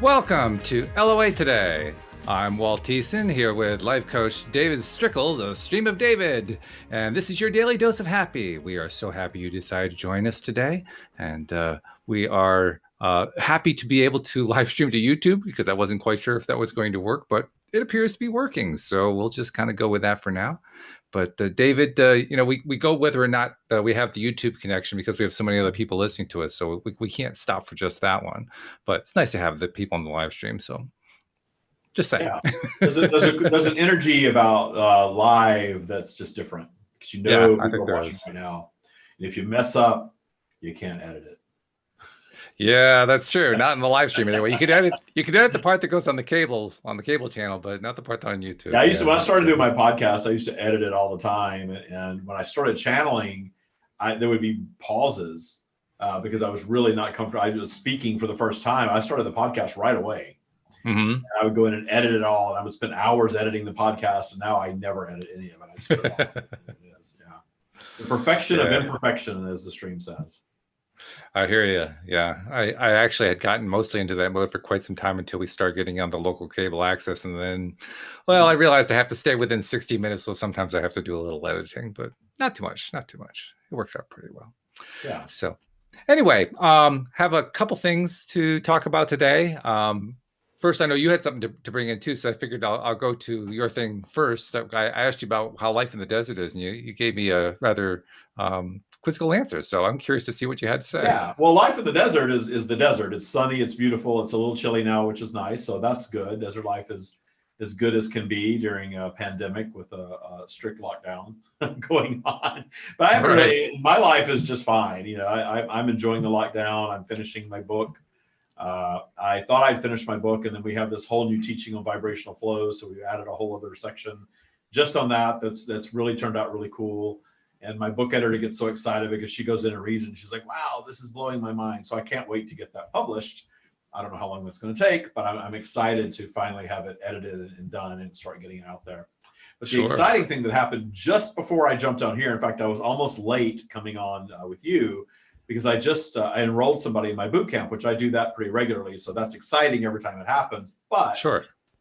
Welcome to LOA Today. I'm Walt Thiessen here with life coach David Strickle, the Stream of David. And this is your daily dose of happy. We are so happy you decided to join us today. And we are happy to be able to live stream to YouTube because I wasn't quite sure if that was going to work, but it appears to be working. So we'll just kind of go with that for now. But David, we go whether or not we have the YouTube connection because we have so many other people listening to us. So we can't stop for just that one. But it's nice to have the people on the live stream. So just saying. Yeah, there's an energy about live that's just different because people are watching right now. And if you mess up, you can't edit it. Yeah, that's true. Not in the live stream anyway. You could edit the part that goes on the cable channel, but not the part on YouTube. Yeah, when I started doing my podcast, I used to edit it all the time. And when I started channeling, there would be pauses because I was really not comfortable. I was speaking for the first time. I started the podcast right away. Mm-hmm. I would go in and edit it all. And I would spend hours editing the podcast, and now I never edit any of it. I just put it all. It is, yeah. The perfection of imperfection, as the stream says. I hear you. Yeah, I actually had gotten mostly into that mode for quite some time until we started getting on the local cable access, and then, well, I realized I have to stay within 60 minutes, so sometimes I have to do a little editing, but not too much. It works out pretty well. Yeah. So, anyway, have a couple things to talk about today. First, I know you had something to bring in too, so I figured I'll go to your thing first. I asked you about how life in the desert is, and you gave me a rather quizzical answer. So I'm curious to see what you had to say. Yeah, well, life in the desert is the desert. It's sunny, it's beautiful, it's a little chilly now, which is nice. So that's good. Desert life is as good as can be during a pandemic with a strict lockdown going on. But I haven't really, my life is just fine. You know, I'm enjoying the lockdown. I'm finishing my book. I thought I'd finished my book, and then we have this whole new teaching on vibrational flows. So we added a whole other section just on that. That's really turned out really cool. And my book editor gets so excited because she goes in and reads it, and she's like, wow, this is blowing my mind. So I can't wait to get that published. I don't know how long that's going to take, but I'm excited to finally have it edited and done and start getting it out there. But the exciting thing that happened just before I jumped on here, in fact, I was almost late coming on with you, because I just I enrolled somebody in my boot camp, which I do that pretty regularly. So that's exciting every time it happens. But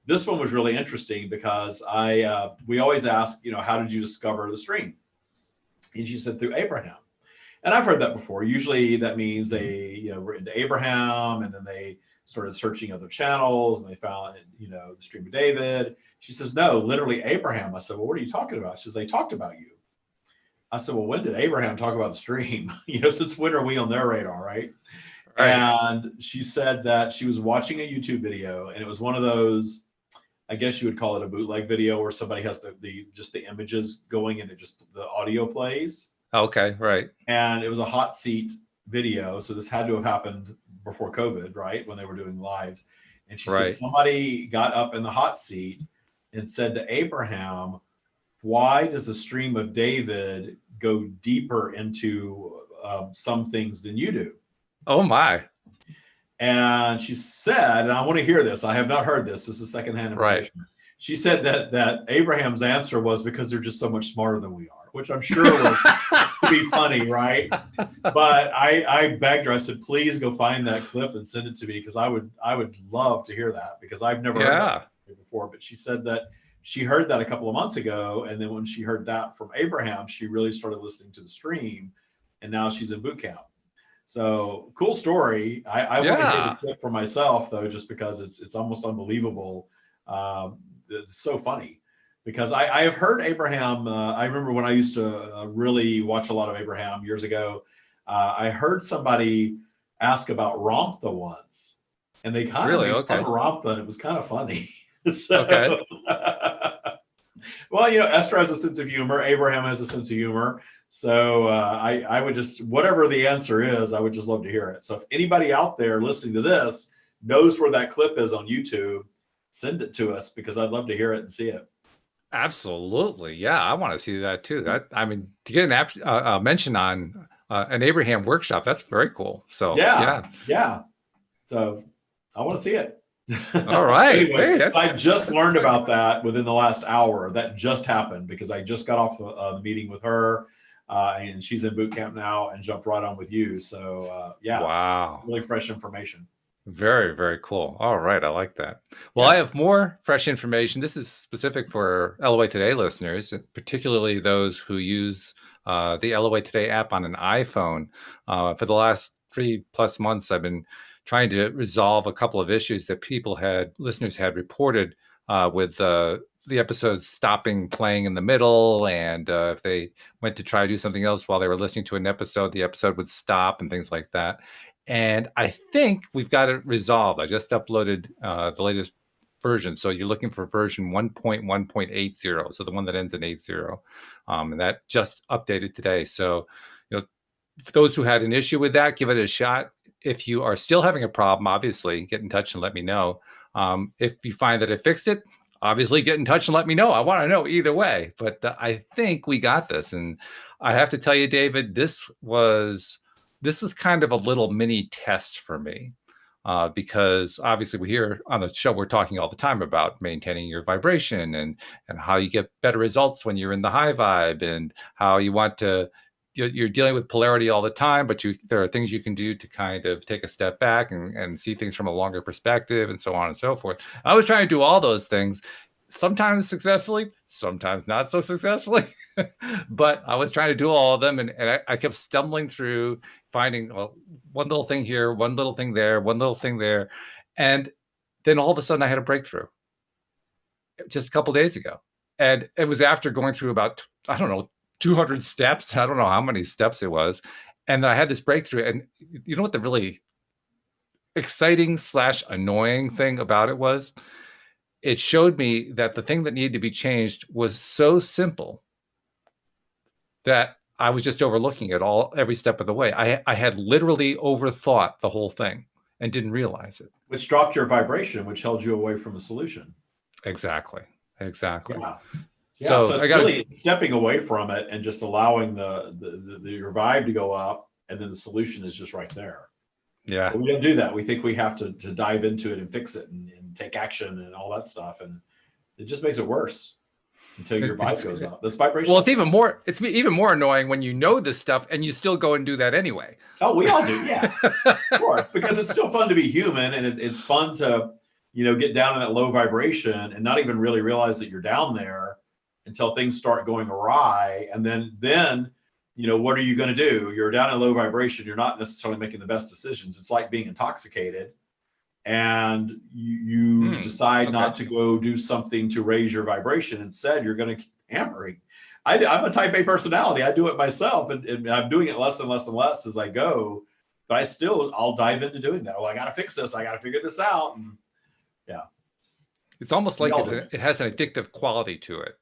this one was really interesting because we always ask, how did you discover the stream? And she said, through Abraham. And I've heard that before. Usually that means they were into Abraham, and then they started searching other channels, and they found, the Stream of David. She says, no, literally Abraham. I said, well, what are you talking about? She says, they talked about you. I said, well, when did Abraham talk about the stream? Since when are we on their radar, right? And she said that she was watching a YouTube video, and it was one of those, I guess you would call it a bootleg video, where somebody has just the images going and just the audio plays. Okay, right. And it was a hot seat video. So this had to have happened before COVID, right? When they were doing lives. And she said somebody got up in the hot seat and said to Abraham, why does the Stream of David go deeper into some things than you do? Oh my. And she said, and I want to hear this. I have not heard this. This is secondhand information. Right. She said that Abraham's answer was because they're just so much smarter than we are, which I'm sure was to be funny, right? But I begged her. I said, please go find that clip and send it to me, because I would love to hear that, because I've never heard that before. But she said that she heard that a couple of months ago, and then when she heard that from Abraham, she really started listening to the stream, and now she's in boot camp. So cool story. I want to hear the clip for myself, though, just because it's almost unbelievable. It's so funny, because I have heard Abraham. I remember when I used to really watch a lot of Abraham years ago. I heard somebody ask about Ramtha once, and they kind of made fun of Ramtha, and it was kind of funny. Well, Esther has a sense of humor. Abraham has a sense of humor. So I would just, whatever the answer is, I would just love to hear it. So if anybody out there listening to this knows where that clip is on YouTube, send it to us, because I'd love to hear it and see it. Absolutely. Yeah, I want to see that too. To get a mention on an Abraham workshop, that's very cool. So yeah. So I want to see it. All right. Anyway, I just learned about that within the last hour. That just happened because I just got off the meeting with her, and she's in boot camp now and jumped right on with you. So wow, really fresh information. Very, very cool. All right, I like that. Well, I Yeah. have more fresh information. This is specific for LOA Today listeners, particularly those who use the LOA Today app on an iPhone. For the last 3+ months, I've been trying to resolve a couple of issues that listeners had reported with the episodes stopping playing in the middle, and if they went to try to do something else while they were listening to an episode, the episode would stop and things like that. And I think we've got it resolved. I just uploaded the latest version. So you're looking for version 1.1.80. So the one that ends in 80. And that just updated today. So, for those who had an issue with that, give it a shot. If you are still having a problem, obviously get in touch and let me know. If you find that it fixed it, obviously get in touch and let me know. I want to know either way. But I think we got this. And I have to tell you, David, this was kind of a little mini test for me. Because obviously we hear on the show, we're talking all the time about maintaining your vibration and how you get better results when you're in the high vibe, and how you want to, you're dealing with polarity all the time, but there are things you can do to kind of take a step back and see things from a longer perspective, and so on and so forth. I was trying to do all those things, sometimes successfully, sometimes not so successfully. But I was trying to do all of them, and I kept stumbling through, finding one little thing here, one little thing there, one little thing there. And then all of a sudden I had a breakthrough just a couple days ago. And it was after going through about, I don't know, 200 steps. I don't know how many steps it was. And then I had this breakthrough. And you know what the really exciting slash annoying thing about it was? It showed me that the thing that needed to be changed was so simple that I was just overlooking it every step of the way. I had literally overthought the whole thing and didn't realize it. Which dropped your vibration, which held you away from a solution. Exactly. Exactly. Yeah. Yeah. So So I it's got to, really stepping away from it and just allowing your vibe to go up, and then the solution is just right there. yeah. But we don't do that. We think we have to dive into it and fix it and take action and all that stuff. And it just makes it worse until your vibe goes up. That's Well, vibrational. it's even more annoying when you know this stuff and you still go and do that anyway. Oh, we all do. Yeah. Sure. Because it's still fun to be human, and it's fun to, get down in that low vibration and not even really realize that you're down there until things start going awry. And then, what are you going to do? You're down in low vibration. You're not necessarily making the best decisions. It's like being intoxicated, and you decide not to go do something to raise your vibration. Instead, you're going to keep hammering. I'm a type A personality. I do it myself, and I'm doing it less and less and less as I go. But I'll dive into doing that. Oh, I got to fix this. I got to figure this out. And yeah, It's almost we like all do it. it has an addictive quality to it,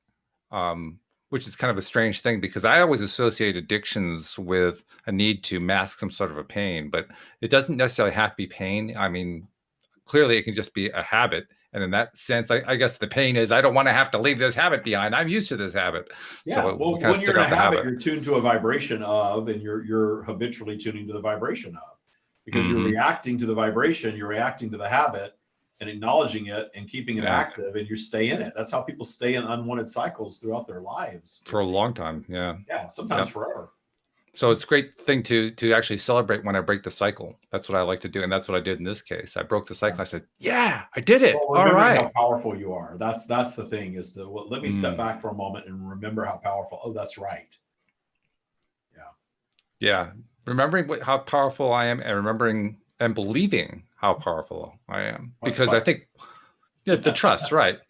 which is kind of a strange thing, because I always associate addictions with a need to mask some sort of a pain, but it doesn't necessarily have to be pain. I mean, clearly it can just be a habit. And in that sense, I guess the pain is I don't want to have to leave this habit behind. I'm used to this habit. Yeah. So Well, we kind of when you're stick in a out the habit, habit. you're tuned to a vibration of, and you're habitually tuning to the vibration of, because you're Mhm. reacting to the vibration, you're reacting to the habit and acknowledging it and keeping it Yeah, active, and you stay in it. That's how people stay in unwanted cycles throughout their lives for with a long things. time. Yeah. Yeah, sometimes Yep. forever. So it's a great thing to actually celebrate when I break the cycle. That's what I like to do, and that's what I did in this case. I broke the Yeah. cycle. I said, "Yeah, I did it. Well, All remembering how right." powerful you are. That's the thing, is to, well, let me step Mm, back for a moment and remember how powerful. Oh, that's right. Yeah. yeah. Remembering how powerful I am, and remembering and believing how powerful I am, Well, because I trust. think, yeah, the trust, right?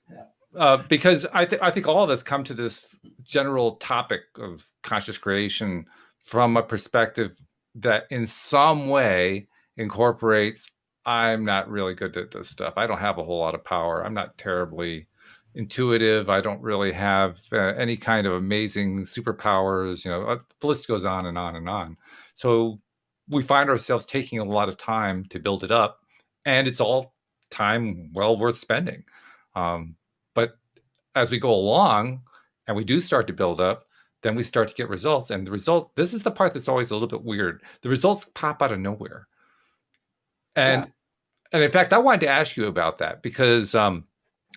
Yeah. Because I think all of us come to this general topic of conscious creation from a perspective that in some way incorporates, I'm not really good at this stuff. I don't have a whole lot of power. I'm not terribly intuitive. I don't really have any kind of amazing superpowers. The list goes on and on and on. So we find ourselves taking a lot of time to build it up, and it's all time well worth spending. But as we go along and we do start to build up, then we start to get results. And this is the part that's always a little bit weird. The results pop out of nowhere. Yeah. And in fact, I wanted to ask you about that, because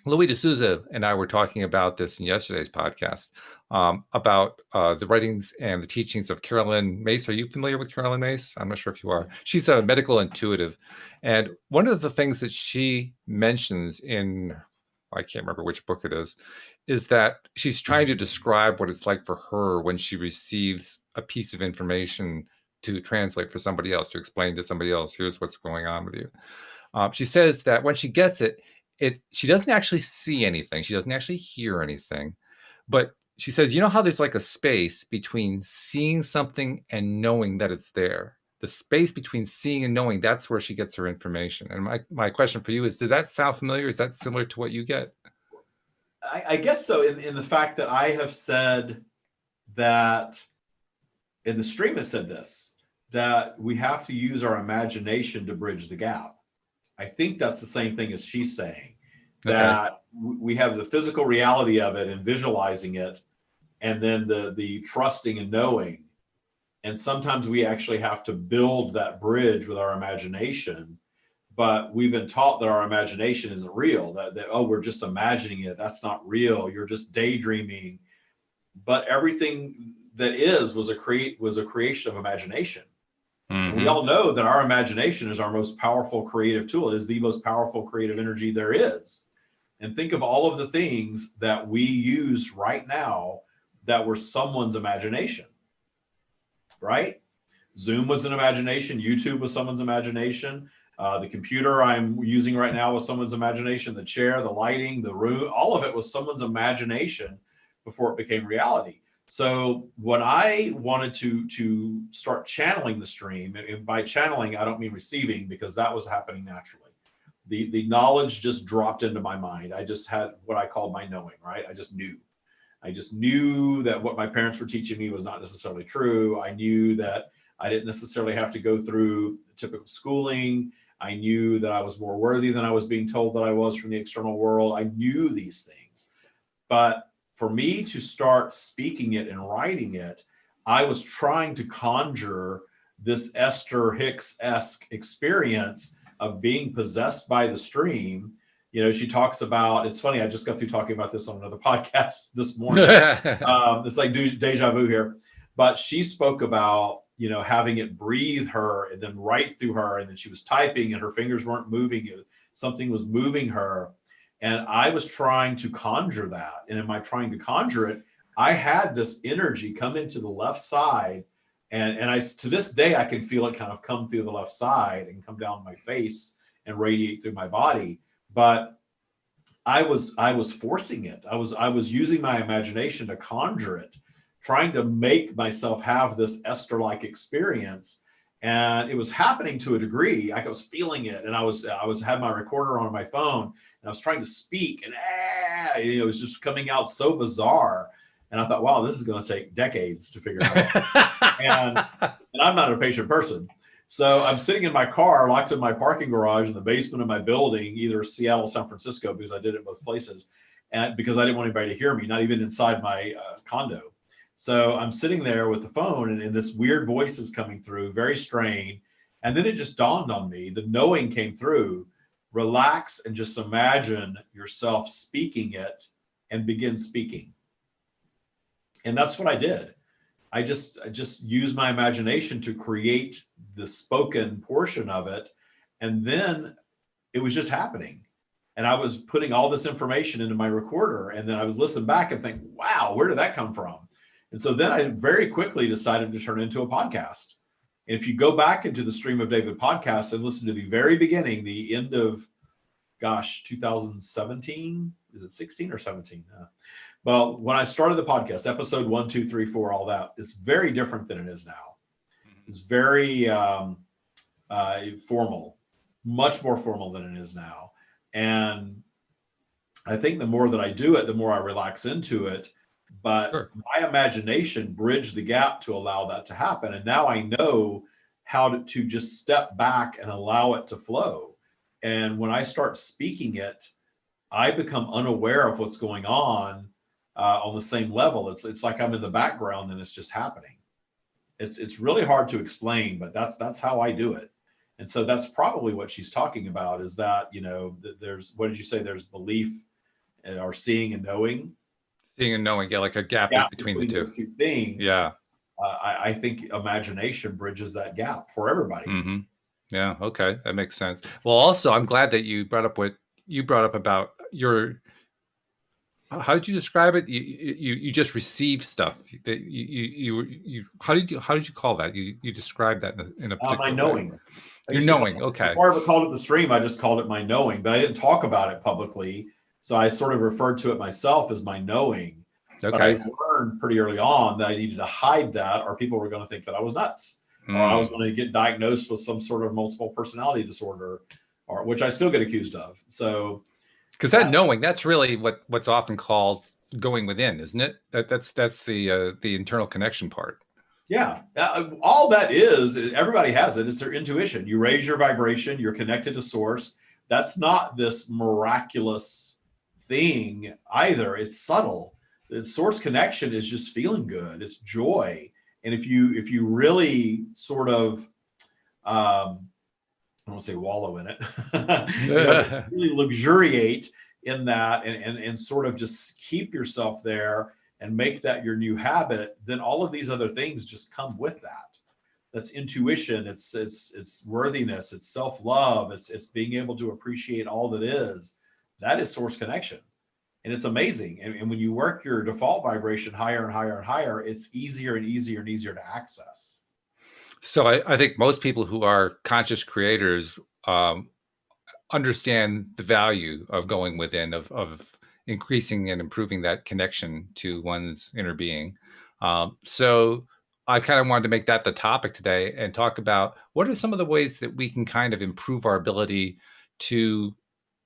Louis D'Souza and I were talking about this in yesterday's podcast. about the writings and the teachings of Carolyn Mace. Are you familiar with Carolyn Mace? I'm not sure if you are. She's a medical intuitive. And one of the things that she mentions in, I can't remember which book it is that she's trying to describe what it's like for her when she receives a piece of information to translate for somebody else, to explain to somebody else, here's what's going on with you. She says that when she gets it, she doesn't actually see anything. She doesn't actually hear anything. But she says, you know how there's like a space between seeing something and knowing that it's there? The space between seeing and knowing, that's where she gets her information. And my question for you is, does that sound familiar? Is that similar to what you get? I guess so, in the fact that I have said that, and the stream has said this, that we have to use our imagination to bridge the gap. I think that's the same thing as she's saying, Okay. that we have the physical reality of it and visualizing it, and then the trusting and knowing. And sometimes we actually have to build that bridge with our imagination. But we've been taught that our imagination isn't real, that oh, we're just imagining it. That's not real. You're just daydreaming. But everything that was a creation of imagination. And we Mm-hmm. all know that our imagination is our most powerful creative tool. It is the most powerful creative energy there is. And think of all of the things that we use right now that were someone's imagination, right? Zoom was an imagination. YouTube was someone's imagination. The computer I'm using right now was someone's imagination. The chair, the lighting, the room, all of it was someone's imagination before it became reality. So when I wanted to start channeling the stream, and by channeling, I don't mean receiving, because that was happening naturally. The knowledge just dropped into my mind. I just had what I call my knowing, right? I just knew. I just knew that what my parents were teaching me was not necessarily true. I knew that I didn't necessarily have to go through typical schooling. I knew that I was more worthy than I was being told that I was from the external world. I knew these things. But for me to start speaking it and writing it, I was trying to conjure this Esther Hicks-esque experience of being possessed by the stream. You know, she talks about, it's funny, I just got through talking about this on another podcast this morning. It's like deja vu here. But she spoke about, you know, having it breathe her and then write through her. And then she was typing and her fingers weren't moving. Something was moving her. And I was trying to conjure that. And in my trying to conjure it, I had this energy come into the left side. And I, to this day, I can feel it kind of come through the left side and come down my face and radiate through my body. But I was forcing it. I was using my imagination to conjure it, trying to make myself have this Esther-like experience. And it was happening to a degree. I was feeling it, and I had my recorder on my phone, and I was trying to speak, and it was just coming out so bizarre. And I thought, wow, this is going to take decades to figure out. and I'm not a patient person. So I'm sitting in my car, locked in my parking garage in the basement of my building, either Seattle, San Francisco, because I did it both places, and because I didn't want anybody to hear me, not even inside my condo. So I'm sitting there with the phone, and this weird voice is coming through, very strained. And then it just dawned on me, the knowing came through, relax and just imagine yourself speaking it and begin speaking. And that's what I did. I just used my imagination to create the spoken portion of it. And then it was just happening. And I was putting all this information into my recorder. And then I would listen back and think, wow, where did that come from? And so then I very quickly decided to turn it into a podcast. And if you go back into the Stream of David podcast and listen to the very beginning, the end of, 2017, is it 16 or 17? Well, when I started the podcast, episode 1, 2, 3, 4, all that, it's very different than it is now. It's very formal, much more formal than it is now. And I think the more that I do it, the more I relax into it. But Sure. my imagination bridged the gap to allow that to happen. And now I know how to just step back and allow it to flow. And when I start speaking it, I become unaware of what's going on the same level. It's like I'm in the background and it's just happening. It's really hard to explain, but that's how I do it. And so that's probably what she's talking about, is that, there's, what did you say? There's belief or seeing and knowing. Seeing and knowing, yeah, like a gap Gap between the between two. those two things, Yeah. I think imagination bridges that gap for everybody. Hmm. Yeah. Okay, that makes sense. Well, also, I'm glad that you brought up what you brought up about your. How did you describe it? You just receive stuff that how did you call that? You described that in a My particular way. knowing. I You're used to call knowing. it, Okay. before I ever called it the stream, I just called it my knowing, but I didn't talk about it publicly. So I sort of referred to it myself as my knowing. But I Okay. learned pretty early on that I needed to hide that, or people were going to think that I was nuts, or I was Mm. going to get diagnosed with some sort of multiple personality disorder, or which I still get accused of. So Because that that, knowing, that's really what's often called going within, isn't it? That's the internal connection part. yeah, all that is everybody has it. It's their intuition. You raise your vibration, you're connected to source. That's not this miraculous thing either. It's subtle. The source connection is just feeling good. It's joy. And if you really sort of I don't want to say wallow in it, really luxuriate in that, and sort of just keep yourself there and make that your new habit, then all of these other things just come with that. That's intuition. It's worthiness. It's self-love. It's being able to appreciate all that is. That is source connection, and it's amazing. And when you work your default vibration higher and higher and higher, it's easier and easier and easier to access. So I think most people who are conscious creators um, understand the value of going within, of increasing and improving that connection to one's inner being. So I kind of wanted to make that the topic today and talk about what are some of the ways that we can kind of improve our ability to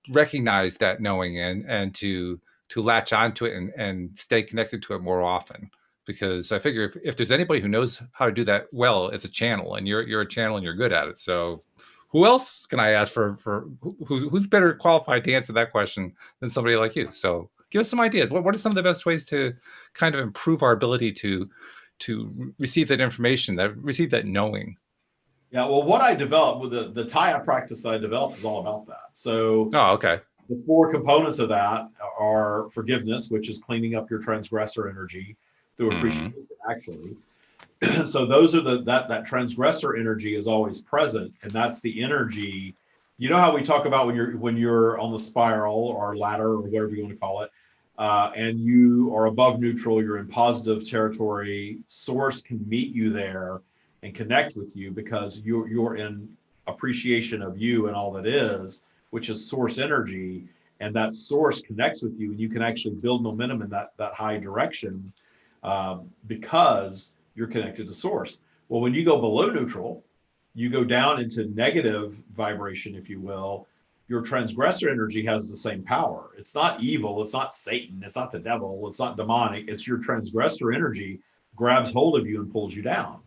recognize that knowing and to latch onto it and stay connected to it more often. Because I figure if there's anybody who knows how to do that well, it's a channel, and you're a channel and you're good at it. So who else can I ask for who's better qualified to answer that question than somebody like you? So give us some ideas. What are some of the best ways to kind of improve our ability to receive that information, that receive that knowing? Yeah, well, what I developed with the Taya practice that I developed is all about that. So Oh, okay. the four components of that are forgiveness, which is cleaning up your transgressor energy through Hmm. appreciation, actually. So those are that transgressor energy is always present, and that's the energy. You know how we talk about when you're on the spiral or ladder or whatever you want to call it, and you are above neutral, you're in positive territory. Source can meet you there and connect with you because you're in appreciation of you and all that is, which is source energy, and that source connects with you, and you can actually build momentum in that high direction because you're connected to source. Well, when you go below neutral, you go down into negative vibration, if you will. Your transgressor energy has the same power. It's not evil. It's not Satan. It's not the devil. It's not demonic. It's your transgressor energy grabs hold of you and pulls you down.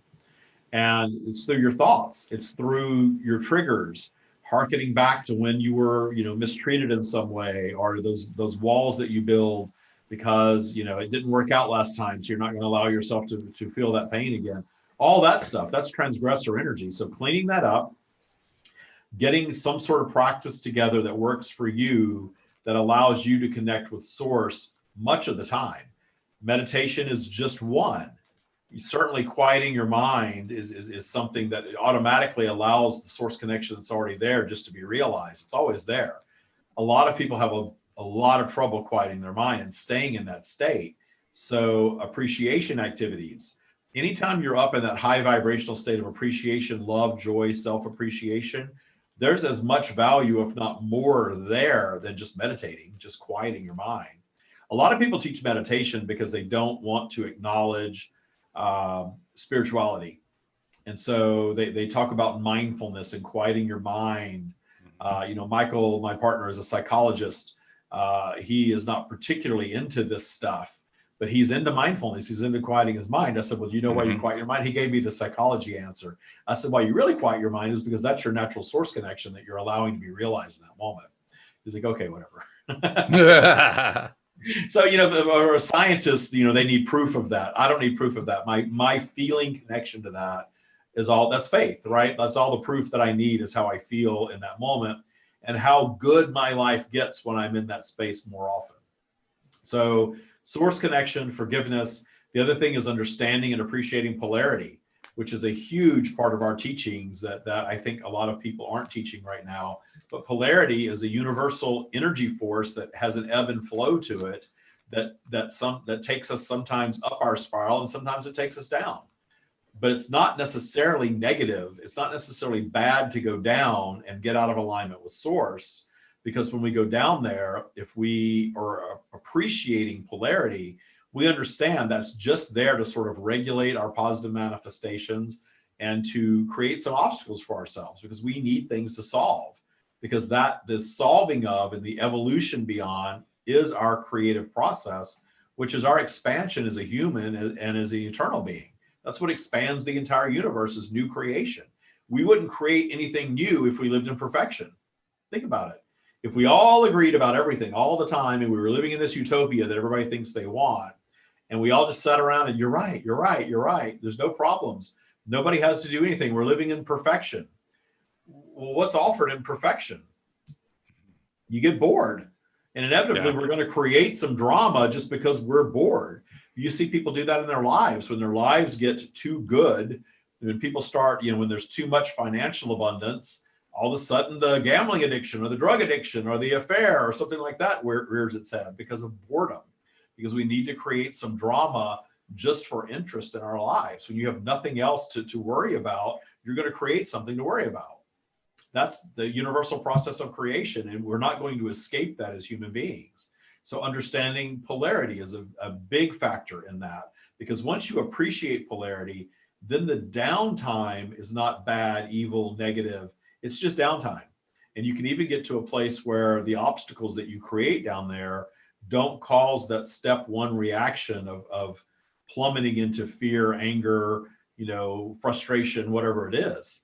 And it's through your thoughts. It's through your triggers, harkening back to when you were, mistreated in some way, or those walls that you build because it didn't work out last time, so you're not going to allow yourself to feel that pain again. All that stuff, that's transgressor energy. So cleaning that up, getting some sort of practice together that works for you, that allows you to connect with source much of the time. Meditation is just one. Certainly quieting your mind is something that automatically allows the source connection that's already there just to be realized. It's always there. A lot of people have a lot of trouble quieting their mind and staying in that state. So appreciation activities, anytime you're up in that high vibrational state of appreciation, love, joy, self-appreciation, there's as much value, if not more, there than just meditating, just quieting your mind. A lot of people teach meditation because they don't want to acknowledge spirituality. And so they talk about mindfulness and quieting your mind. Michael, my partner, is a psychologist. He is not particularly into this stuff, but he's into mindfulness. He's into quieting his mind. I said, well, do you know why you Hmm. quiet your mind? He gave me the psychology answer. I said, why you really quiet your mind is because that's your natural source connection that you're allowing to be realized in that moment. He's like, okay, whatever. So or a scientist, they need proof of that. I don't need proof of that. My feeling connection to that is all. That's faith, right? That's all the proof that I need, is how I feel in that moment and how good my life gets when I'm in that space more often. So source connection, forgiveness. The other thing is understanding and appreciating polarity, which is a huge part of our teachings that I think a lot of people aren't teaching right now. But polarity is a universal energy force that has an ebb and flow to it that takes us sometimes up our spiral and sometimes it takes us down. But it's not necessarily negative. It's not necessarily bad to go down and get out of alignment with source, because when we go down there, if we are appreciating polarity, we understand that's just there to sort of regulate our positive manifestations and to create some obstacles for ourselves, because we need things to solve, because the solving of and the evolution beyond is our creative process, which is our expansion as a human and as an eternal being. That's what expands the entire universe, is new creation. We wouldn't create anything new if we lived in perfection. Think about it. If we all agreed about everything all the time and we were living in this utopia that everybody thinks they want, and we all just sat around and you're right, you're right, you're right, there's no problems, nobody has to do anything, we're living in perfection. Well, what's offered in perfection? You get bored. And inevitably, we're going to create some drama just because we're bored. You see people do that in their lives. When their lives get too good, when people start, when there's too much financial abundance, all of a sudden the gambling addiction or the drug addiction or the affair or something like that rears its head because of boredom, because we need to create some drama just for interest in our lives. When you have nothing else to worry about, you're going to create something to worry about. That's the universal process of creation, and we're not going to escape that as human beings. So understanding polarity is a big factor in that, because once you appreciate polarity, then the downtime is not bad, evil, negative. It's just downtime. And you can even get to a place where the obstacles that you create down there don't cause that step one reaction of plummeting into fear, anger, frustration, whatever it is.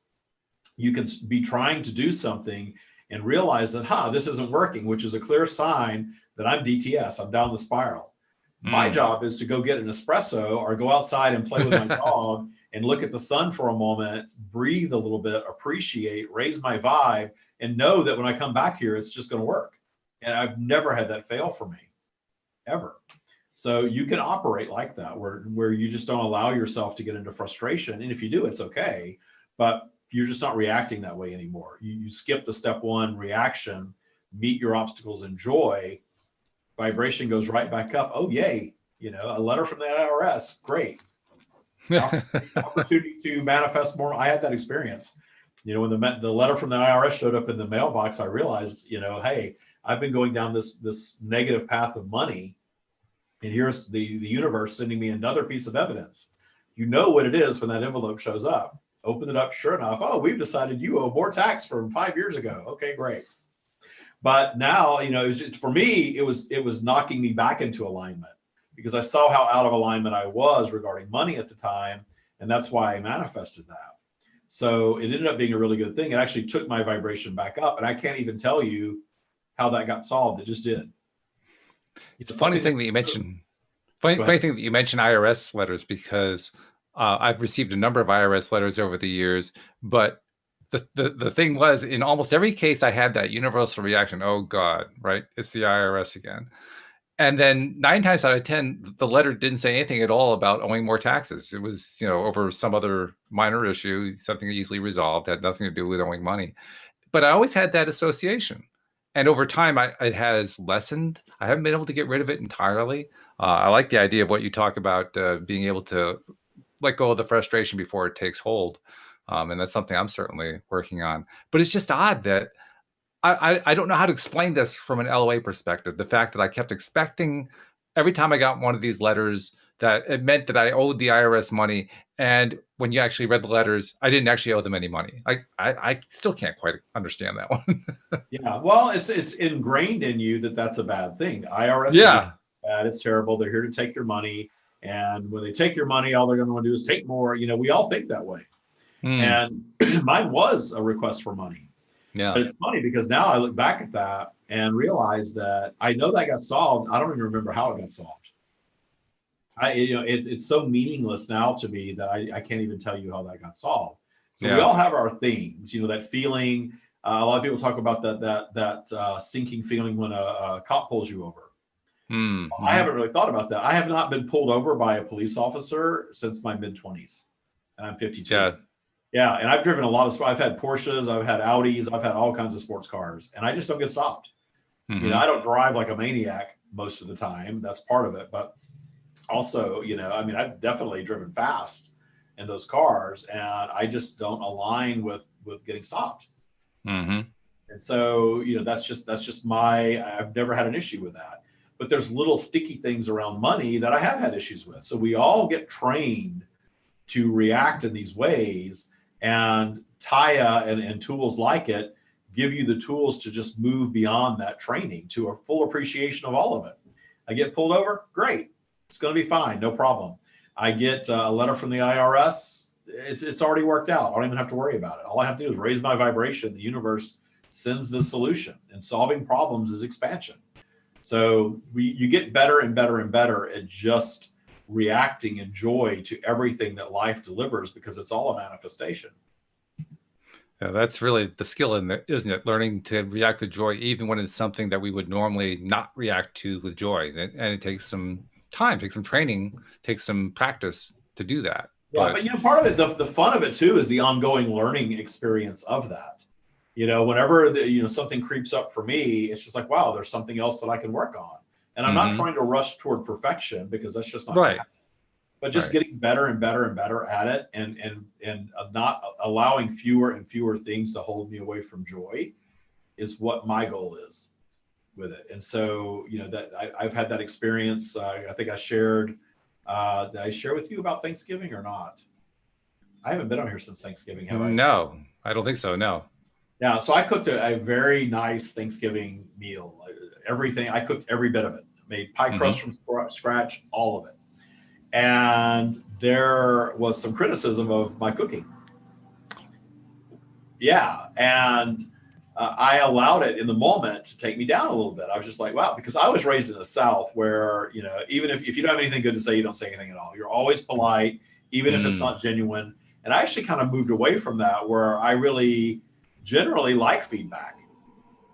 You can be trying to do something and realize that, this isn't working, which is a clear sign that I'm DTS, I'm down the spiral. My job is to go get an espresso or go outside and play with my dog and look at the sun for a moment, breathe a little bit, appreciate, raise my vibe, and know that when I come back here, it's just going to work. And I've never had that fail for me, ever. So you can operate like that, where you just don't allow yourself to get into frustration. And if you do, it's okay. But you're just not reacting that way anymore. You skip the step one reaction, meet your obstacles in joy, vibration goes right back up. Oh, yay. A letter from the IRS. Great. Opportunity to manifest more. I had that experience. When the letter from the IRS showed up in the mailbox, I realized, hey, I've been going down this negative path of money, and here's the universe sending me another piece of evidence. You know what it is when that envelope shows up. Open it up, sure enough, we've decided you owe more tax from 5 years ago. Okay, great. But now, for me, it was knocking me back into alignment, because I saw how out of alignment I was regarding money at the time. And that's why I manifested that. So it ended up being a really good thing. It actually took my vibration back up. And I can't even tell you how that got solved. It just did. It's a funny thing that you mentioned. Funny thing that you mentioned IRS letters, because I've received a number of IRS letters over the years, but the thing was, in almost every case, I had that universal reaction. Oh God, right? It's the IRS again. And then 9 times out of 10, the letter didn't say anything at all about owing more taxes. It was, over some other minor issue, something easily resolved, had nothing to do with owing money. But I always had that association. And over time, it has lessened. I haven't been able to get rid of it entirely. I like the idea of what you talk about, being able to let go of the frustration before it takes hold. And that's something I'm certainly working on. But it's just odd that I don't know how to explain this from an LOA perspective. The fact that I kept expecting every time I got one of these letters that it meant that I owed the IRS money. And when you actually read the letters, I didn't actually owe them any money. I still can't quite understand that one. Yeah, well, it's ingrained in you that that's a bad thing. IRS is bad, it's terrible. They're here to take your money. And when they take your money, all they're going to want to do is take more. We all think that way. And mine was a request for money. Yeah. But it's funny because now I look back at that and realize that I know that got solved. I don't even remember how it got solved. It's so meaningless now to me that I can't even tell you how that got solved. So we all have our things, that feeling. A lot of people talk about that sinking feeling when a cop pulls you over. I Mm-hmm. haven't really thought about that. I have not been pulled over by a police officer since my mid-20s, and I'm 52. Yeah. Yeah, and I've driven a lot of. I've had Porsches, I've had Audis, I've had all kinds of sports cars, and I just don't get stopped. Mm-hmm. I don't drive like a maniac most of the time. That's part of it, but also, I mean, I've definitely driven fast in those cars, and I just don't align with getting stopped. Mm-hmm. And so, that's just my. I've never had an issue with that. But there's little sticky things around money that I have had issues with. So we all get trained to react in these ways, and Taya and tools like it give you the tools to just move beyond that training to a full appreciation of all of it. I get pulled over, great, it's going to be fine, no problem. I get a letter from the IRS, it's already worked out. I don't even have to worry about it. All I have to do is raise my vibration. The universe sends the solution, and solving problems is expansion. So you get better and better and better at just reacting in joy to everything that life delivers, because it's all a manifestation. Yeah, that's really the skill in it, isn't it? Learning to react with joy, even when it's something that we would normally not react to with joy. And it takes some time, takes some training, takes some practice to do that. Yeah, But but part of it, the fun of it too, is the ongoing learning experience of that. Whenever something creeps up for me, it's just like, wow, there's something else that I can work on. And I'm not mm-hmm. trying to rush toward perfection, because that's just not going to Right, happen. But just right. getting better and better and better at it, and not allowing fewer and fewer things to hold me away from joy, is what my goal is with it. And so, that I've had that experience. I think I shared. Did I share with you about Thanksgiving or not? I haven't been on here since Thanksgiving, have I? No, I don't think so. No. Yeah. So I cooked a very nice Thanksgiving meal. Everything, I cooked every bit of it. Made pie crust Mm-hmm. from scratch, all of it. And there was some criticism of my cooking. Yeah, and I allowed it in the moment to take me down a little bit. I was just like, wow, because I was raised in the South, where even if you don't have anything good to say, you don't say anything at all. You're always polite, even if it's Mm. not genuine. And I actually kind of moved away from that, where I really generally like feedback,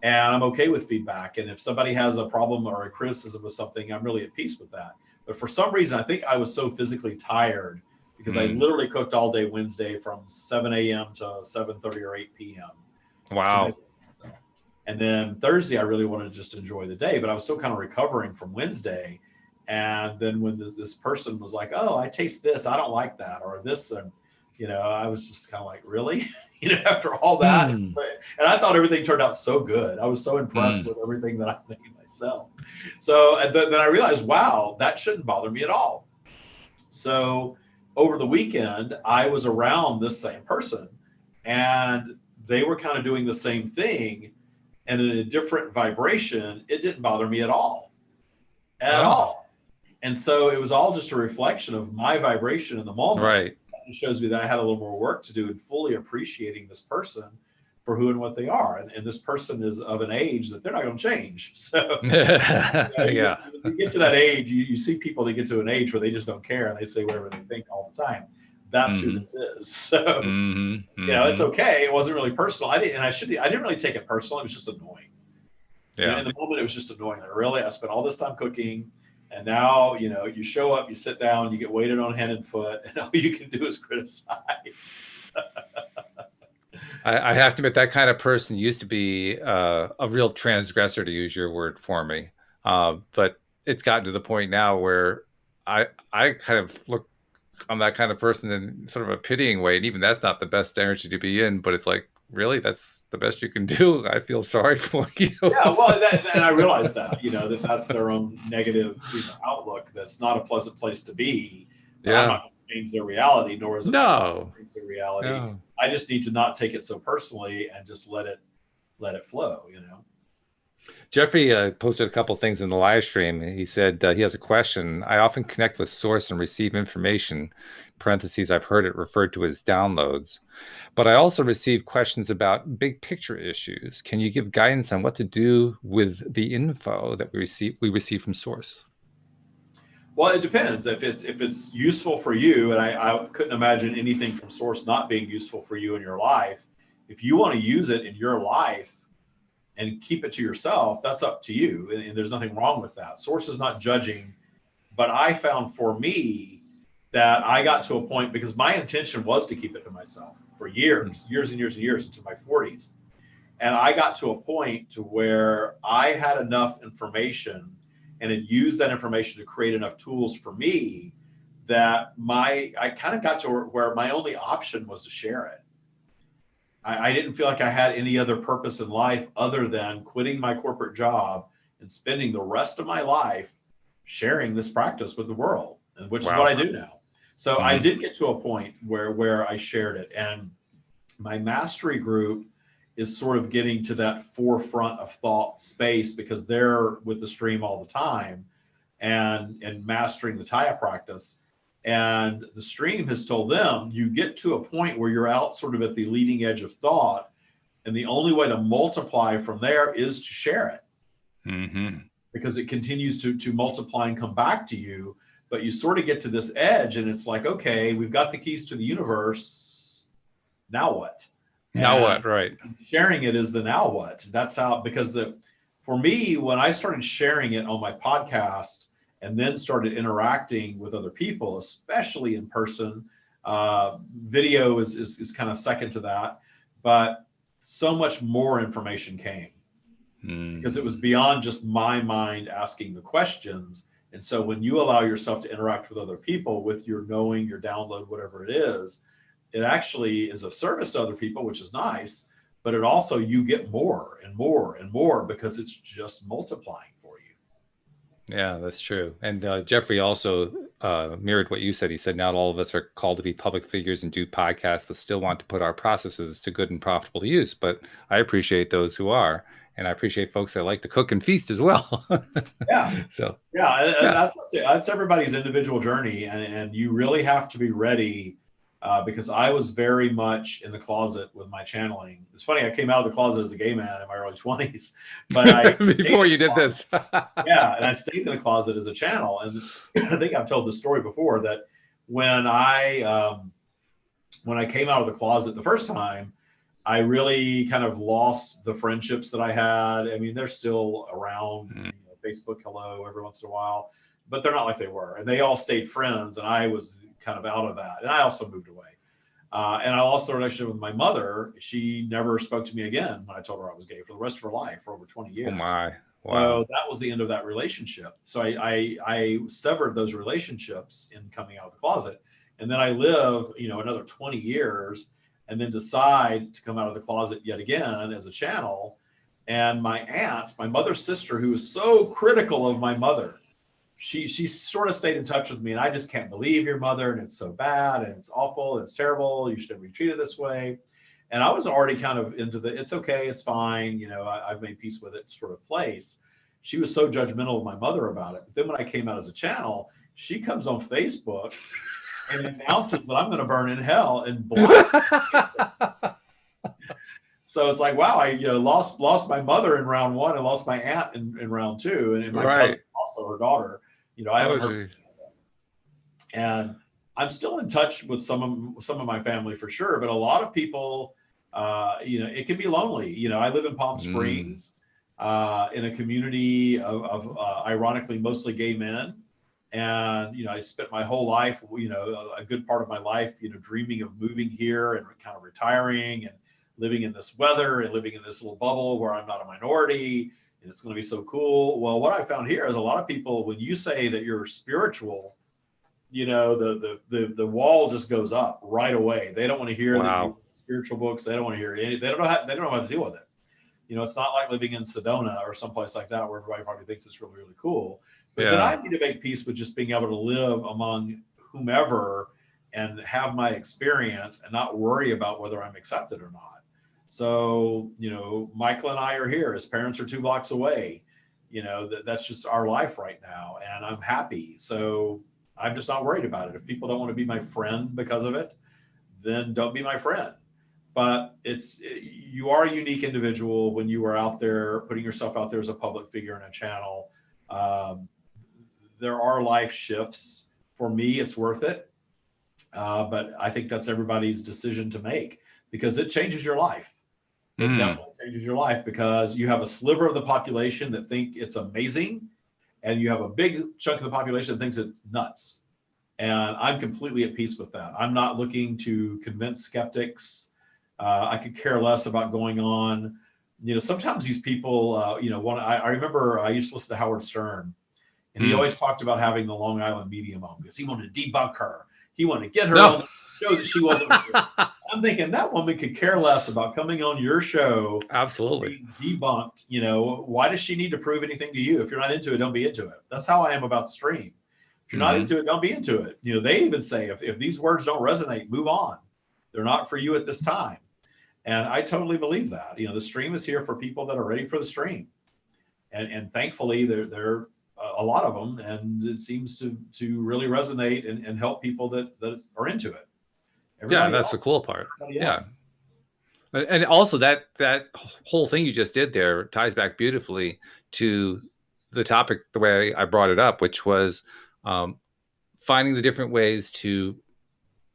and I'm okay with feedback. And if somebody has a problem or a criticism of something, I'm really at peace with that. But for some reason, I think I was so physically tired, because I Mm. literally cooked all day Wednesday from 7 a.m. to 7:30 or 8 p.m. to make Wow. it. And then Thursday, I really wanted to just enjoy the day, but I was still kind of recovering from Wednesday. And then when this person was like, "Oh, I taste this, I don't like that," or this, and I was just kind of like, "Really?" After all that, Mm. and I thought everything turned out so good. I was so impressed Mm. with everything that I made myself. So and then I realized, wow, that shouldn't bother me at all. So over the weekend, I was around this same person, and they were kind of doing the same thing, and in a different vibration. It didn't bother me at all, at Oh, all. And so it was all just a reflection of my vibration in the moment. right. It shows me that I had a little more work to do in fully appreciating this person for who and what they are. And this person is of an age that they're not going to change. So Yeah. you get to that age, you see people that get to an age where they just don't care, and they say whatever they think all the time. That's who Mm-hmm. this is. So Mm-hmm. it's Mm-hmm. okay. It wasn't really personal. I didn't really take it personal. It was just annoying. Yeah. In the moment, it was just annoying. Like, really, I spent all this time cooking, and now, you show up, you sit down, you get waited on hand and foot, and all you can do is criticize. I have to admit that kind of person used to be a real transgressor, to use your word for me. But it's gotten to the point now where I kind of look on that kind of person in sort of a pitying way, and even that's not the best energy to be in. But it's like, really, that's the best you can do. I feel sorry for you. Yeah, well, and I realize that, that's their own negative, outlook. That's not a pleasant place to be, but I'm Yeah. not going to change their reality, nor is it my job No. to change their reality. No. I just need to not take it so personally, and just let it flow. Jeffrey posted a couple things in the live stream. He said he has a question. I often connect with source and receive information. Parentheses, I've heard it referred to as downloads. But I also receive questions about big picture issues. Can you give guidance on what to do with the info that we receive from source? Well, it depends. If it's useful for you, and I couldn't imagine anything from source not being useful for you in your life. If you want to use it in your life, and keep it to yourself, that's up to you. And there's nothing wrong with that. Source is not judging. But I found for me that I got to a point, because my intention was to keep it to myself for years and years and years into my 40s. And I got to a point to where I had enough information and had used that information to create enough tools for me that I kind of got to where my only option was to share it. I didn't feel like I had any other purpose in life other than quitting my corporate job and spending the rest of my life sharing this practice with the world, which is what I do now. So I did get to a point where I shared it, and my mastery group is sort of getting to that forefront of thought space, because they're with the stream all the time and mastering the Taya practice. And the stream has told them, you get to a point where you're out sort of at the leading edge of thought, and the only way to multiply from there is to share it. Because it continues to multiply and come back to you. But you sort of get to this edge, and it's like, okay, we've got the keys to the universe. Now what? Now what? Right. Sharing it is the now what. That's how, because for me, when I started sharing it on my podcast and then started interacting with other people, especially in person, video is kind of second to that, but so much more information came. Because it was beyond just my mind asking the questions. And so when you allow yourself to interact with other people with your knowing, your download, whatever it is, it actually is of service to other people, which is nice, but it also, you get more and more and more because it's just multiplying for you. Yeah, that's true. And Jeffrey also mirrored what you said. He said, not all of us are called to be public figures and do podcasts, but still want to put our processes to good and profitable use. But I appreciate those who are. And I appreciate folks that like to cook and feast as well. Yeah. So yeah, that's everybody's individual journey, and you really have to be ready. Because I was very much in the closet with my channeling. It's funny, I came out of the closet as a gay man in my early 20s, but before you did this. Yeah, and I stayed in the closet as a channel. And I think I've told this story before, that when I came out of the closet the first time, I really kind of lost the friendships that I had. I mean, they're still around, Facebook hello every once in a while, but they're not like they were. And they all stayed friends, and I was kind of out of that. And I also moved away. And I lost the relationship with my mother. She never spoke to me again when I told her I was gay for the rest of her life, for over 20 years. Oh my. Wow. So that was the end of that relationship. So I severed those relationships in coming out of the closet. And then I live, another 20 years, and then decide to come out of the closet yet again as a channel. And my aunt, my mother's sister, who was so critical of my mother, she sort of stayed in touch with me, and I just can't believe your mother, and it's so bad, and it's awful, and it's terrible. You shouldn't be treated this way. And I was already kind of into the, it's okay, it's fine, I've made peace with it sort of place. She was so judgmental of my mother about it. But then when I came out as a channel, she comes on Facebook and announces that I'm going to burn in hell and black. So it's like, wow, I lost my mother in round one, and lost my aunt in round two, and my cousin, also her daughter. I haven't heard. And I'm still in touch with some of my family for sure, but a lot of people, it can be lonely. I live in Palm Springs, in a community of ironically mostly gay men. And, I spent my whole life, a good part of my life, dreaming of moving here and kind of retiring and living in this weather and living in this little bubble where I'm not a minority, and it's going to be so cool. Well, what I found here is a lot of people, when you say that you're spiritual, the wall just goes up right away. They don't want to hear the spiritual books. They don't want to hear it. They don't know how to deal with it. It's not like living in Sedona or someplace like that where everybody probably thinks it's really, really cool. But then I need to make peace with just being able to live among whomever and have my experience and not worry about whether I'm accepted or not. So, Michael and I are here. His parents are 2 blocks away. That's just our life right now. And I'm happy. So I'm just not worried about it. If people don't want to be my friend because of it, then don't be my friend. But you are a unique individual when you are out there putting yourself out there as a public figure in a channel. There are life shifts. For me, it's worth it. But I think that's everybody's decision to make, because it changes your life. It definitely changes your life, because you have a sliver of the population that think it's amazing, and you have a big chunk of the population that thinks it's nuts. And I'm completely at peace with that. I'm not looking to convince skeptics. I could care less about going on. Sometimes these people, I remember I used to listen to Howard Stern, and he always talked about having the Long Island medium on because he wanted to debunk her. He wanted to get her on the show that she wasn't. I'm thinking that woman could care less about coming on your show. Absolutely. Being debunked. Why does she need to prove anything to you? If you're not into it, don't be into it. That's how I am about the stream. If you're not into it, don't be into it. They even say if these words don't resonate, move on. They're not for you at this time. And I totally believe that. The stream is here for people that are ready for the stream. And thankfully, there are a lot of them, and it seems to really resonate and help people that are into it. Everybody that's the cool part. Yeah. And also that whole thing you just did there ties back beautifully to the topic, the way I brought it up, which was finding the different ways to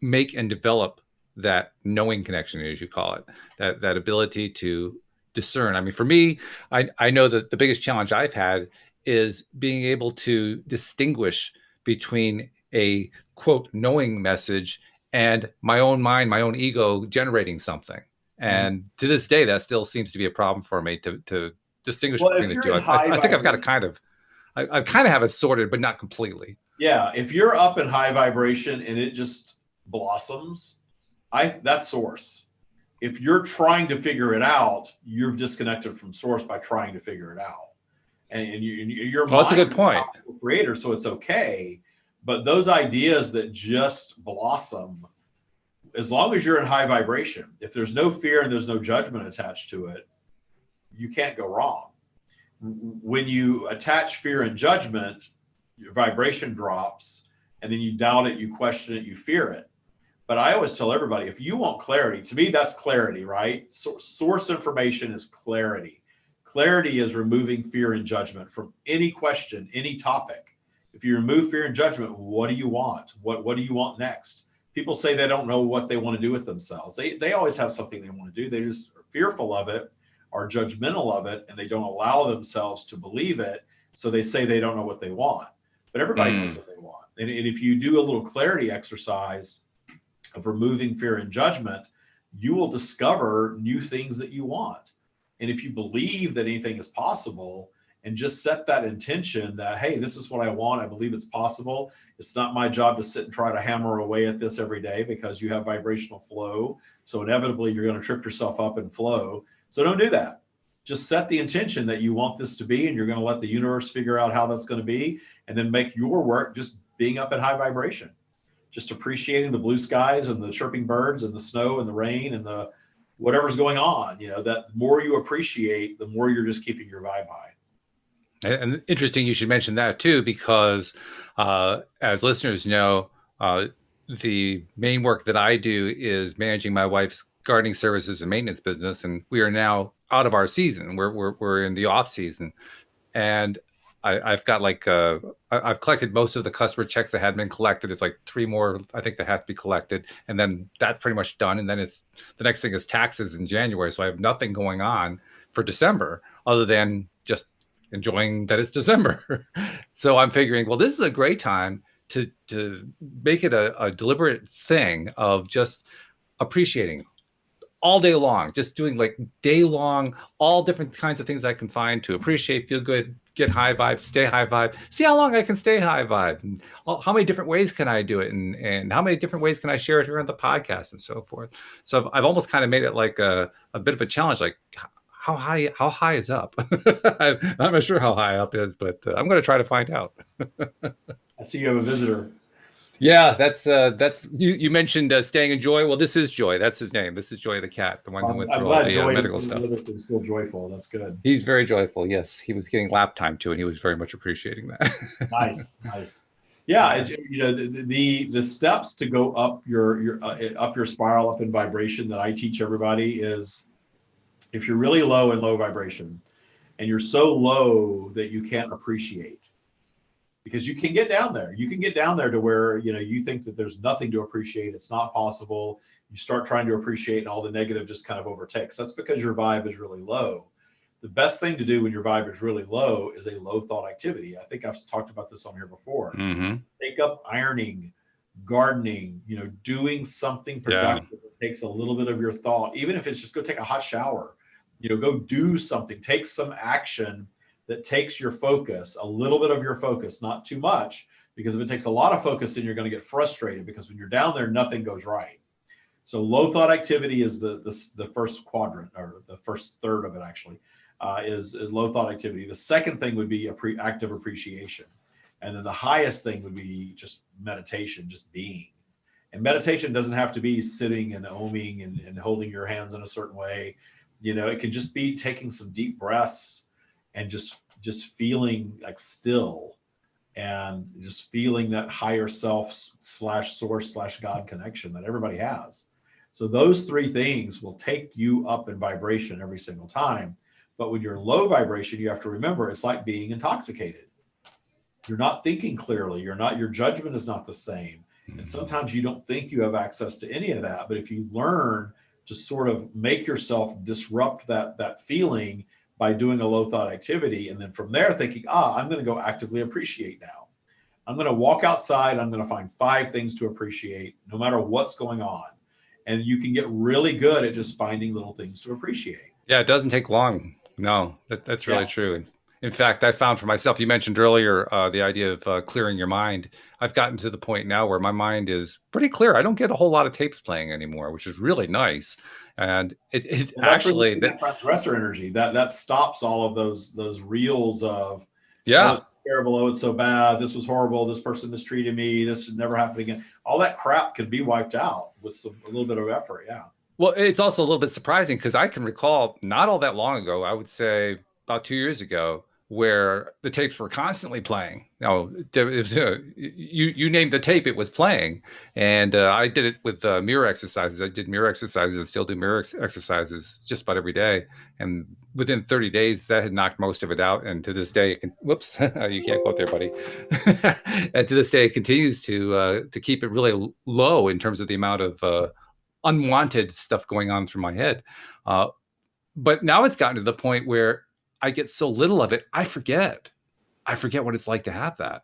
make and develop that knowing connection, as you call it, that ability to discern. I mean, for me, I know that the biggest challenge I've had is being able to distinguish between a quote knowing message and my own mind, my own ego generating something. And to this day, that still seems to be a problem for me to distinguish between the two. I think I've got I kind of have it sorted, but not completely. Yeah, if you're up in high vibration and it just blossoms, that's source. If you're trying to figure it out, you're disconnected from source by trying to figure it out. And your mind that's a good point. Is a creator, so it's okay. But those ideas that just blossom, as long as you're in high vibration, if there's no fear and there's no judgment attached to it, you can't go wrong. When you attach fear and judgment, your vibration drops, and then you doubt it, you question it, you fear it. But I always tell everybody, if you want clarity, to me, that's clarity, right? Source information is clarity. Clarity is removing fear and judgment from any question, any topic. If you remove fear and judgment, what do you want? What do you want next? People say they don't know what they want to do with themselves. They always have something they want to do. They just are fearful of it, are judgmental of it, and they don't allow themselves to believe it. So they say they don't know what they want. But everybody knows what they want. And if you do a little clarity exercise of removing fear and judgment, you will discover new things that you want. And if you believe that anything is possible and just set that intention that, hey, this is what I want, I believe it's possible. It's not my job to sit and try to hammer away at this every day, because you have vibrational flow. So inevitably you're going to trip yourself up in flow. So don't do that. Just set the intention that you want this to be, and you're going to let the universe figure out how that's going to be, and then make your work just being up in high vibration, just appreciating the blue skies and the chirping birds and the snow and the rain and the whatever's going on. That more you appreciate, the more you're just keeping your vibe high. And interesting you should mention that too, because as listeners know, the main work that I do is managing my wife's gardening services and maintenance business, and we are now out of our season. We're in the off season, and I've got I've collected most of the customer checks that had been collected. It's like 3 more, I think, that have to be collected, and then that's pretty much done. And then the next thing is taxes in January, so I have nothing going on for December other than just enjoying that it's December. So I'm figuring, well, this is a great time to make it a deliberate thing of just appreciating all day long, just doing like day long, all different kinds of things I can find to appreciate, feel good, get high vibe, stay high vibe, see how long I can stay high vibe, and how many different ways can I do it, and how many different ways can I share it here on the podcast and so forth. So I've almost kind of made it like a bit of a challenge, like how high is up? I'm not sure how high up is, but I'm going to try to find out. I see you have a visitor. Yeah, that's you mentioned staying in Joy. Well, this is Joy. That's his name. This is Joy the cat, the one who went through all the medical stuff. He's still joyful. That's good. He's very joyful. Yes, he was getting lap time too, and he was very much appreciating that. Nice. Yeah, the steps to go up your spiral, up in vibration that I teach everybody is, if you're really low in low vibration, and you're so low that you can't appreciate, because you can get down there. You can get down there to where, you think that there's nothing to appreciate. It's not possible. You start trying to appreciate and all the negative just kind of overtakes. That's because your vibe is really low. The best thing to do when your vibe is really low is a low thought activity. I think I've talked about this on here before. Mm-hmm. Take up ironing, gardening, doing something productive that takes a little bit of your thought, even if it's just go take a hot shower, go do something, take some action that takes your focus, a little bit of your focus, not too much, because if it takes a lot of focus, then you're going to get frustrated, because when you're down there, nothing goes right. So low thought activity is the first quadrant, or the first third of it actually, is low thought activity. The second thing would be active appreciation. And then the highest thing would be just meditation, just being. And meditation doesn't have to be sitting and oming and holding your hands in a certain way. It can just be taking some deep breaths and just feeling like still, and just feeling that higher self / source / God connection that everybody has. So those three things will take you up in vibration every single time. But when you're low vibration, you have to remember it's like being intoxicated. You're not thinking clearly. Your judgment is not the same. And sometimes you don't think you have access to any of that. But if you learn to sort of make yourself disrupt that feeling by doing a low thought activity, and then from there thinking, I'm going to go actively appreciate now. I'm going to walk outside. I'm going to find 5 things to appreciate no matter what's going on. And you can get really good at just finding little things to appreciate. Yeah, it doesn't take long. No, that's really true. And in fact, I found for myself, you mentioned earlier the idea of clearing your mind. I've gotten to the point now where my mind is pretty clear. I don't get a whole lot of tapes playing anymore, which is really nice. And it actually that transgressor energy that stops all of those reels of, yeah, oh, it's terrible, oh, it's so bad, this was horrible, this person mistreated me, this should never happen again. All that crap can be wiped out with a little bit of effort. Yeah. Well, it's also a little bit surprising because I can recall not all that long ago, I would say about 2 years ago, where the tapes were constantly playing. Now, you named the tape, it was playing. And I did it with mirror exercises. I did mirror exercises and still do mirror exercises just about every day. And within 30 days, that had knocked most of it out. And to this day, whoops, you can't go out there, buddy. And to this day, it continues to keep it really low in terms of the amount of unwanted stuff going on through my head. But now it's gotten to the point where I get so little of it, I forget what it's like to have that.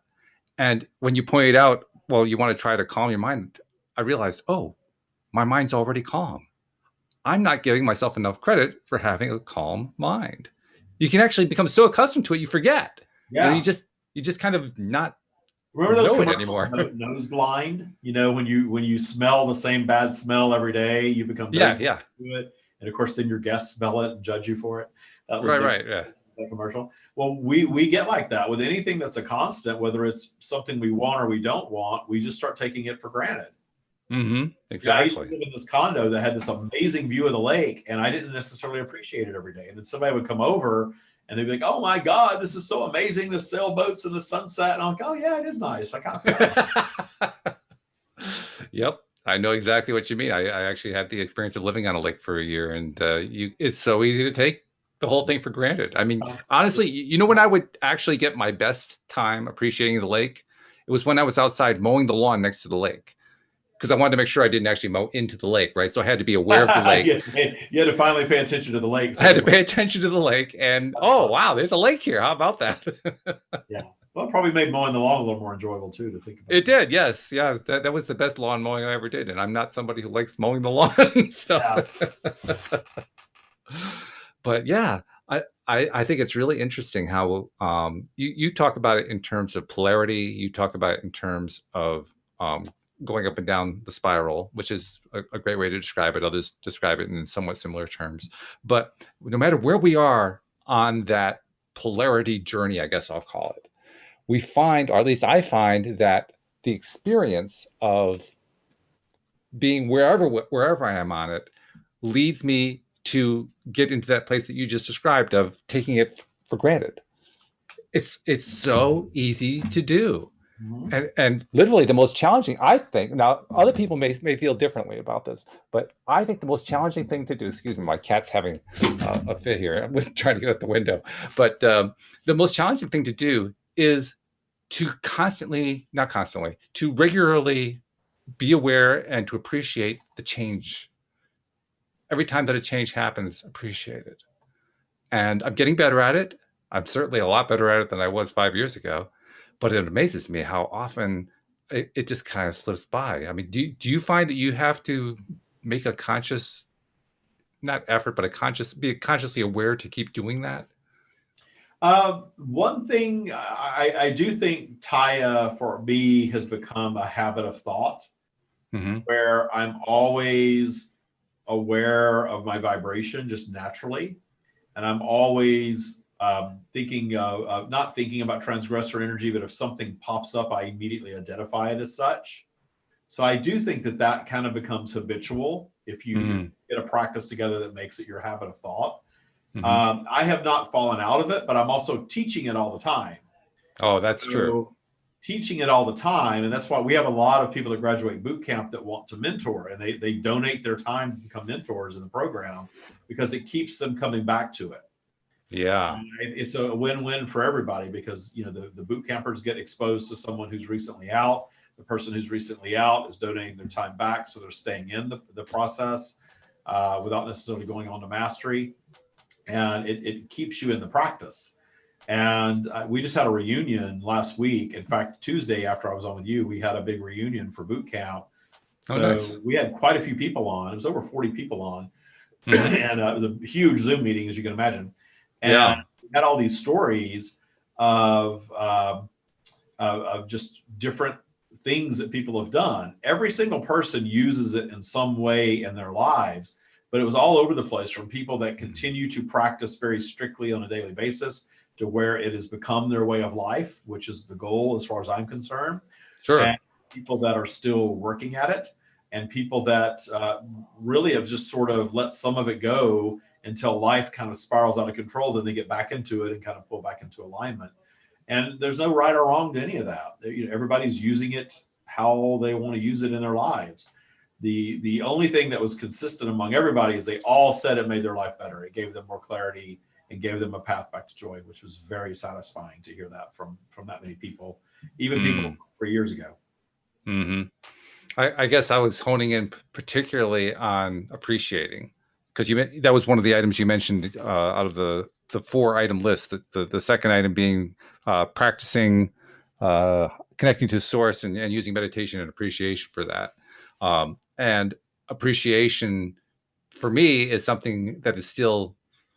And when you pointed out, well, you want to try to calm your mind, I realized, oh, my mind's already calm. I'm not giving myself enough credit for having a calm mind. You can actually become so accustomed to it, you forget. Yeah. You just kind of not remember those commercials anymore. Nose blind, when you smell the same bad smell every day, you become yeah to it. And of course, then your guests smell it and judge you for it. That was right. Yeah. That commercial. Well, we get like that with anything that's a constant, whether it's something we want or we don't want. We just start taking it for granted. Mm-hmm. Exactly. I used to live in this condo that had this amazing view of the lake, and I didn't necessarily appreciate it every day. And then somebody would come over, and they'd be like, "Oh my God, this is so amazing! The sailboats and the sunset." And I'm like, "Oh yeah, it is nice. I kind of." Yep. I know exactly what you mean. I actually had the experience of living on a lake for a year, and it's so easy to take the whole thing for granted. I mean, honestly, when I would actually get my best time appreciating the lake, it was when I was outside mowing the lawn next to the lake, because I wanted to make sure I didn't actually mow into the lake, right? So I had to be aware of the lake. You had to finally pay attention to the lake. I had to pay attention to the lake, and wow, there's a lake here. How about that? Yeah. Well, it probably made mowing the lawn a little more enjoyable too, to think about. It did, yes. Yeah, that was the best lawn mowing I ever did. And I'm not somebody who likes mowing the lawn. So. Yeah. But yeah, I think it's really interesting how you talk about it in terms of polarity. You talk about it in terms of going up and down the spiral, which is a great way to describe it. Others describe it in somewhat similar terms. But no matter where we are on that polarity journey, I guess I'll call it, we find, or at least I find, that the experience of being wherever I am on it leads me to get into that place that you just described of taking it for granted. It's so easy to do. Mm-hmm. And literally the most challenging, I think, now other people may feel differently about this, but I think the most challenging thing to do, excuse me, my cat's having a fit here. I'm trying to get out the window. But the most challenging thing to do is to not constantly, to regularly be aware and to appreciate the change. Every time that a change happens, appreciate it. And I'm getting better at it. I'm certainly a lot better at it than I was 5 years ago. But it amazes me how often it just kind of slips by. I mean, do you find that you have to make a conscious, not effort, but be consciously aware to keep doing that? One thing I do think Taya for me has become a habit of thought Mm-hmm. where I'm always aware of my vibration just naturally. And I'm always thinking of not thinking about transgressor energy, but if something pops up, I immediately identify it as such. So I do think that that kind of becomes habitual if you Mm-hmm. get a practice together that makes it your habit of thought. Mm-hmm. I have not fallen out of it, but I'm also teaching it all the time. Oh, that's true. So teaching it all the time, and that's why we have a lot of people that graduate boot camp that want to mentor, and they donate their time to become mentors in the program because it keeps them coming back to it. Yeah. It's a win-win for everybody because the boot campers get exposed to someone who's recently out. The person who's recently out is donating their time back, so they're staying in the process without necessarily going on to mastery, and it keeps you in the practice. And we just had a reunion last week. In fact, Tuesday after I was on with you, we had a big reunion for boot camp. Oh, So nice. we had quite a few people on. It was over 40 people on, Mm-hmm. and it was a huge Zoom meeting, as you can imagine. And Yeah. we had all these stories of just different things that people have done. Every single person uses it in some way in their lives, but it was all over the place from people that continue to practice very strictly on a daily basis to where it has become their way of life, which is the goal as far as I'm concerned, and Sure. people that are still working at it, and people that really have just sort of let some of it go until life kind of spirals out of control. Then they get back into it and kind of pull back into alignment. And there's no right or wrong to any of that. Everybody's using it how they want to use it in their lives. The only thing that was consistent among everybody is they all said it made their life better. It gave them more clarity and gave them a path back to joy, which was very satisfying to hear that from that many people, even people Mm. 3 years ago. Mm-hmm. I guess I was honing in particularly on appreciating because that was one of the items you mentioned out of the 4 item list. The second item being practicing connecting to source and using meditation and appreciation for that. And appreciation for me is something that is still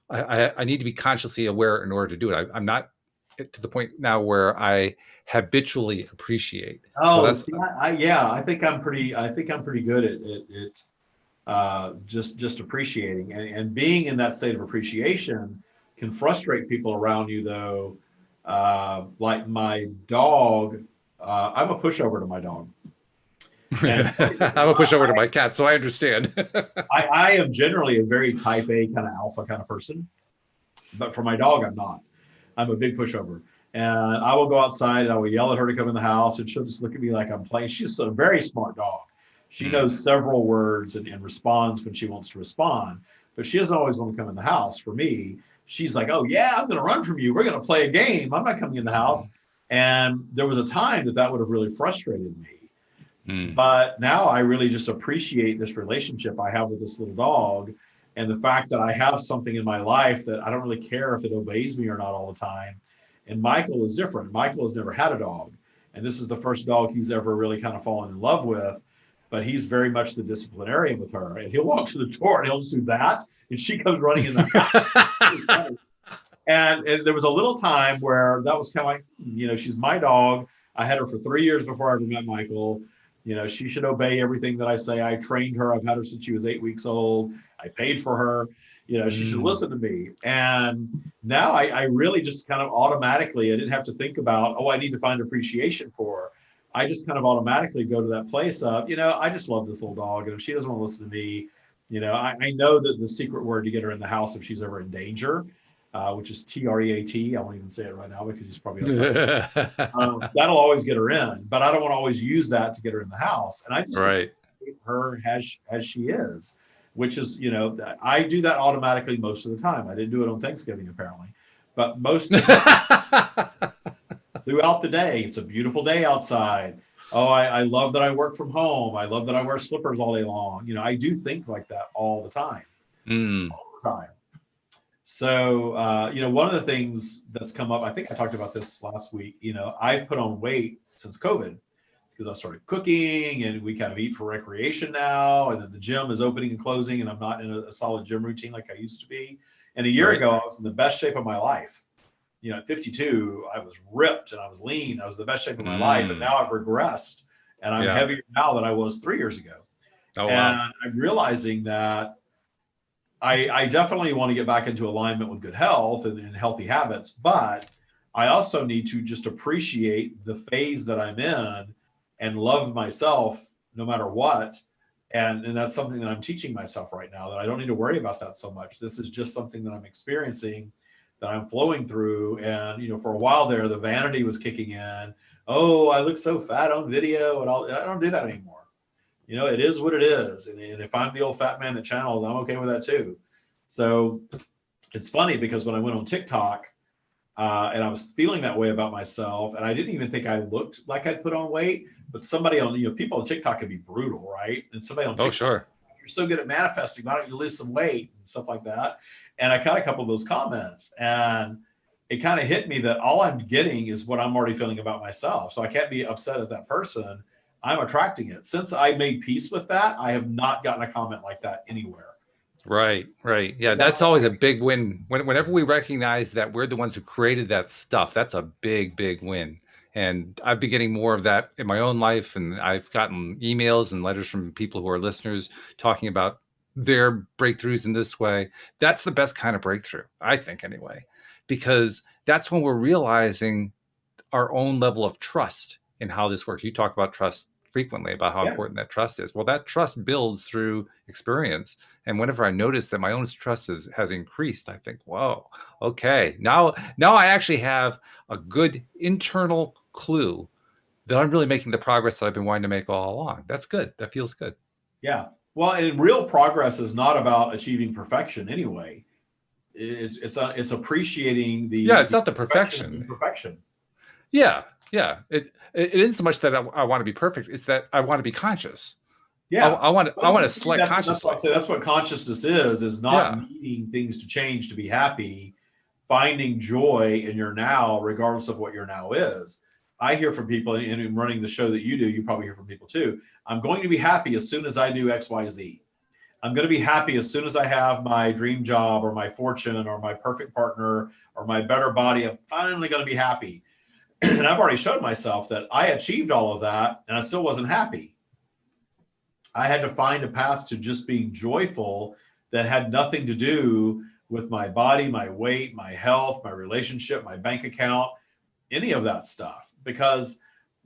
I need to be consciously aware in order to do it. I'm not to the point now where I habitually appreciate. So Oh, that's see, yeah, I think I'm pretty good at just appreciating and being in that state of appreciation can frustrate people around you though. Like my dog, I'm a pushover to my dog, and it's funny because I'm a pushover to my cat, so I understand. I am generally a very type A kind of alpha kind of person, but for my dog, I'm not. I'm a big pushover. And I will go outside and I will yell at her to come in the house, and she'll just look at me like I'm playing. She's a very smart dog. She Mm, knows several words and responds when she wants to respond, but she doesn't always want to come in the house. For me, she's like, "Oh, yeah, I'm going to run from you. We're going to play a game. I'm not coming in the house." And there was a time that would have really frustrated me. mm, But now I really just appreciate this relationship I have with this little dog and the fact that I have something in my life that I don't really care if it obeys me or not all the time. And Michael is different. Michael has never had a dog. And this is the first dog he's ever really kind of fallen in love with. But he's very much the disciplinarian with her. And he'll walk to the door and he'll just do that. And she comes running in the house. And there was a little time where that was kind of like, she's my dog. I had her for 3 years before I ever met Michael. She should obey everything that I say. I trained her. I've had her since she was 8 weeks old. I paid for her. She should mm. listen to me. And now I really just kind of automatically, I didn't have to think about, oh, I need to find appreciation for her. I just kind of automatically go to that place of, I just love this little dog. And if she doesn't want to listen to me, I know that the secret word to get her in the house if she's ever in danger, which is TREAT. I won't even say it right now because he's probably outside. That'll always get her in, but I don't want to always use that to get her in the house. And I just Right. appreciate her as she is, which is, I do that automatically most of the time. I didn't do it on Thanksgiving apparently, but most of the time throughout the day. It's a beautiful day outside. Oh, I love that I work from home. I love that I wear slippers all day long. I do think like that all the time, Mm, all the time. So, one of the things that's come up, I think I talked about this last week. I've put on weight since COVID because I started cooking and we kind of eat for recreation now. And then the gym is opening and closing, and I'm not in a solid gym routine like I used to be. And a year right. ago, I was in the best shape of my life. At 52, I was ripped and I was lean. I was in the best shape of my life. And Mm, now I've regressed and I'm yeah. heavier now than I was 3 years ago. Oh, And wow. I'm realizing that I definitely want to get back into alignment with good health and healthy habits, but I also need to just appreciate the phase that I'm in and love myself no matter what. And that's something that I'm teaching myself right now, that I don't need to worry about that so much. This is just something that I'm experiencing, that I'm flowing through. And, for a while there, the vanity was kicking in. Oh, I look so fat on video and all. I don't do that anymore. It is what it is. And if I'm the old fat man that channels, I'm okay with that too. So it's funny because when I went on TikTok and I was feeling that way about myself, and I didn't even think I looked like I'd put on weight, but somebody on, people on TikTok can be brutal, right? And somebody on Oh, TikTok, sure. you're so good at manifesting, why don't you lose some weight and stuff like that? And I caught a couple of those comments, and it kind of hit me that all I'm getting is what I'm already feeling about myself. So I can't be upset at that person. I'm attracting it. Since I made peace with that, I have not gotten a comment like that anywhere. Right, right. Yeah, Is that that's always a big win. Whenever we recognize that we're the ones who created that stuff, that's a big, big win. And I've been getting more of that in my own life, and I've gotten emails and letters from people who are listeners talking about their breakthroughs in this way. That's the best kind of breakthrough, I think, anyway, because that's when we're realizing our own level of trust in how this works. You talk about trust frequently, about how yeah, important that trust is. Well, that trust builds through experience. And whenever I notice that my own trust has increased, I think, whoa, okay, now I actually have a good internal clue that I'm really making the progress that I've been wanting to make all along. That's good. That feels good. yeah. Well, and real progress is not about achieving perfection anyway. It's appreciating Yeah, the it's not the perfection of perfection. imperfection. Yeah, yeah. It isn't so much that I want to be perfect. It's that I want to be conscious. Yeah. I Well, want to to me, select that's what I consciously. say. That's what consciousness is not Yeah. needing things to change to be happy, finding joy in your now, regardless of what your now is. I hear from people, and in running the show that you do, you probably hear from people too. I'm going to be happy as soon as I do X, Y, Z. I'm going to be happy as soon as I have my dream job or my fortune or my perfect partner or my better body. I'm finally going to be happy. And I've already showed myself that I achieved all of that and I still wasn't happy. I had to find a path to just being joyful that had nothing to do with my body, my weight, my health, my relationship, my bank account, any of that stuff. Because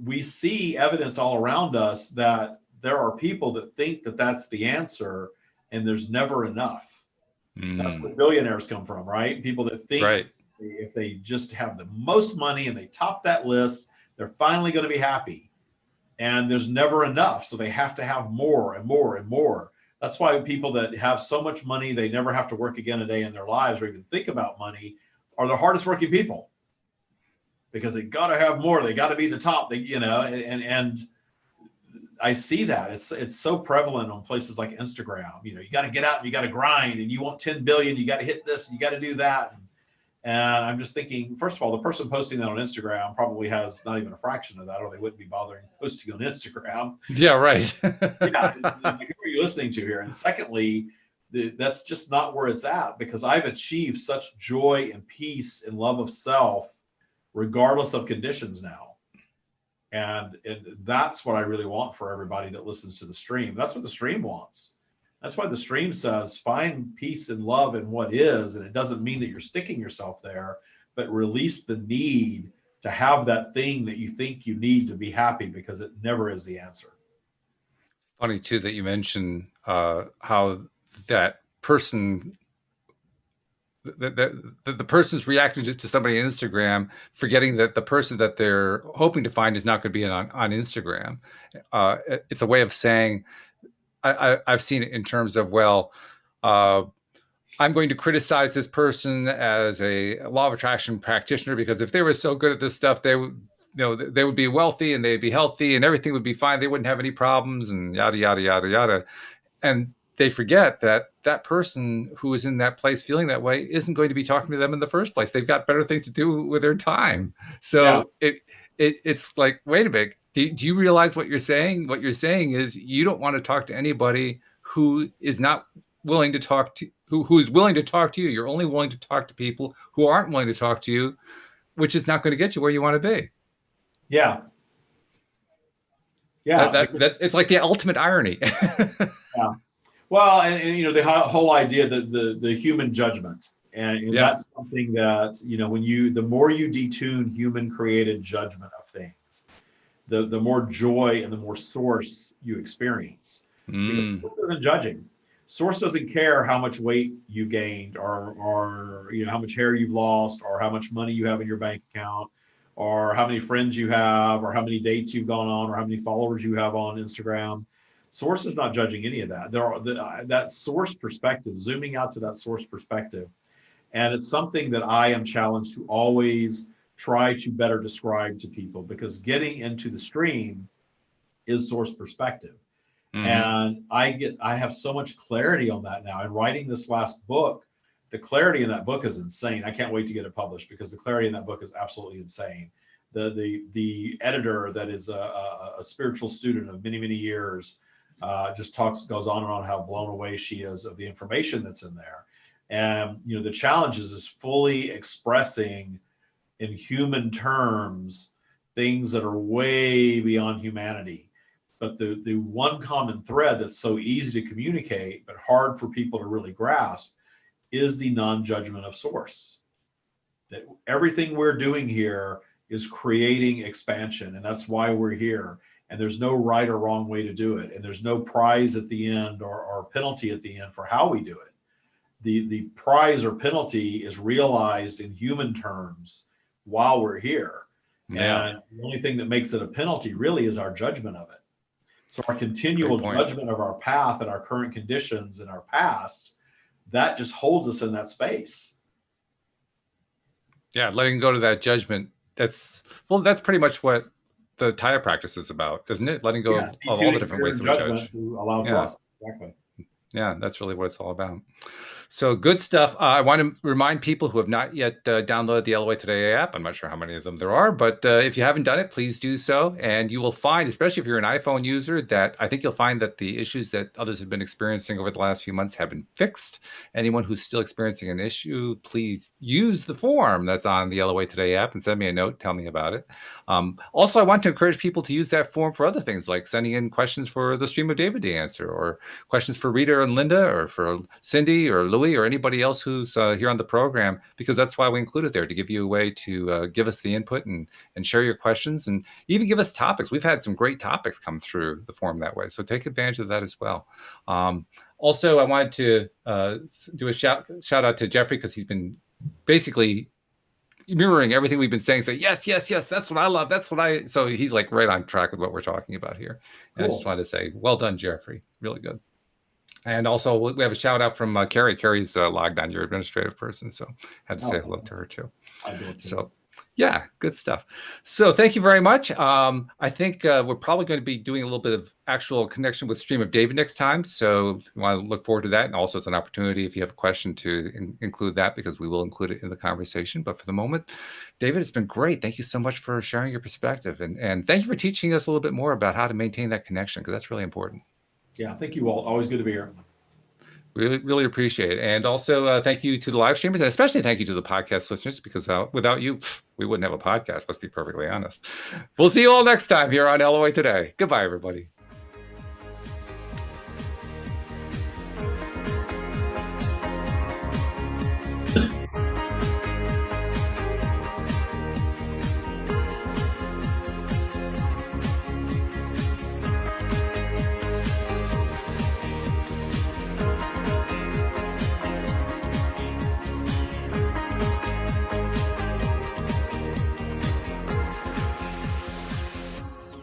we see evidence all around us that there are people that think that that's the answer and there's never enough. That's where Mm, billionaires come from, right? People that think right. if they just have the most money and they top that list, they're finally going to be happy. And there's never enough. So they have to have more and more and more. That's why people that have so much money, they never have to work again a day in their lives or even think about money, are the hardest working people because they got to have more. They got to be the top. And I see that it's so prevalent on places like Instagram. You got to get out and you got to grind, and you want 10 billion. You got to hit this. And you got to do that. And I'm just thinking, first of all, the person posting that on Instagram probably has not even a fraction of that, or they wouldn't be bothering posting on Instagram. Yeah, right. Yeah, who are you listening to here? And secondly, that's just not where it's at, because I've achieved such joy and peace and love of self, regardless of conditions now. And that's what I really want for everybody that listens to the stream. That's what the stream wants. That's why the stream says find peace and love in what is. And it doesn't mean that you're sticking yourself there, but release the need to have that thing that you think you need to be happy, because it never is the answer. Funny too that you mentioned how that person that the person's reacting to somebody on Instagram, forgetting that the person that they're hoping to find is not going to be on Instagram. It's a way of saying I've seen it in terms of, well, uh, I'm going to criticize this person as a law of attraction practitioner because if they were so good at this stuff, they would be wealthy and they'd be healthy and everything would be fine. They wouldn't have any problems and yada, yada, yada, yada. And they forget that that person who is in that place feeling that way isn't going to be talking to them in the first place. They've got better things to do with their time. Yeah. So it's like, wait a minute. Do you realize what you're saying? What you're saying is you don't want to talk to anybody who is not willing to talk to who is willing to talk to you. You're only willing to talk to people who aren't willing to talk to you, which is not going to get you where you want to be. Yeah. Yeah. That it's like the ultimate irony. Yeah. Well, and the whole idea that the human judgment, and Yeah. that's something that the more you detune human created judgment of things, the more joy and the more source you experience, because source isn't judging. Source doesn't care how much weight you gained, or how much hair you've lost, or how much money you have in your bank account, or how many friends you have, or how many dates you've gone on, or how many followers you have on Instagram. Source is not judging any of that. That source perspective, zooming out to that source perspective. And it's something that I am challenged to always try to better describe to people, because getting into the stream is source perspective. And I have so much clarity on that now. And writing this last book, the clarity in that book is insane. I can't wait to get it published, because the clarity in that book is absolutely insane. The editor, that is a spiritual student of many, many years, just goes on and on how blown away she is of the information that's in there. And the challenge is fully expressing in human terms things that are way beyond humanity. But the one common thread that's so easy to communicate but hard for people to really grasp is the non-judgment of source. That everything we're doing here is creating expansion, and that's why we're here. And there's no right or wrong way to do it, and there's no prize at the end or penalty at the end for how we do it. The prize or penalty is realized in human terms while we're here. Yeah. And the only thing that makes it a penalty really is our judgment of it. So our continual judgment of our path and our current conditions and our past, that just holds us in that space. Yeah, letting go to that judgment. That's pretty much what the Taya practice is about, isn't it? Letting go of all the different ways that we judge. To allow trust. Exactly. Yeah, that's really what it's all about. So good stuff. I want to remind people who have not yet downloaded the LOA Today app. I'm not sure how many of them there are, but if you haven't done it, please do so. And you will find, especially if you're an iPhone user, that I think you'll find that the issues that others have been experiencing over the last few months have been fixed. Anyone who's still experiencing an issue, please use the form that's on the LOA Today app and send me a note. Tell me about it. Also, I want to encourage people to use that form for other things, like sending in questions for the Stream of David to answer, or questions for Rita and Linda, or for Cindy or Louie, or anybody else who's here on the program, because that's why we include it there, to give you a way to give us the input and share your questions, and even give us topics. We've had some great topics come through the form that way, so take advantage of that as well. Also, I wanted to do a shout out to Jeffrey, because he's been basically mirroring everything we've been saying. Say, yes, that's what I love. So he's like right on track with what we're talking about here. And cool. I just wanted to say, well done, Jeffrey. Really good. And also, we have a shout out from Carrie. Carrie's logged on, your administrative person, so had to say hello to her too. So, yeah, good stuff. So thank you very much. I think we're probably going to be doing a little bit of actual connection with Stream of David next time. So we want to look forward to that. And also, it's an opportunity, if you have a question, to include that, because we will include it in the conversation. But for the moment, David, it's been great. Thank you so much for sharing your perspective. And thank you for teaching us a little bit more about how to maintain that connection, because that's really important. Yeah, thank you all. Always good to be here. Really, really appreciate it. And also thank you to the live streamers, and especially thank you to the podcast listeners, because without you, we wouldn't have a podcast. Let's be perfectly honest. We'll see you all next time here on LOA Today. Goodbye, everybody.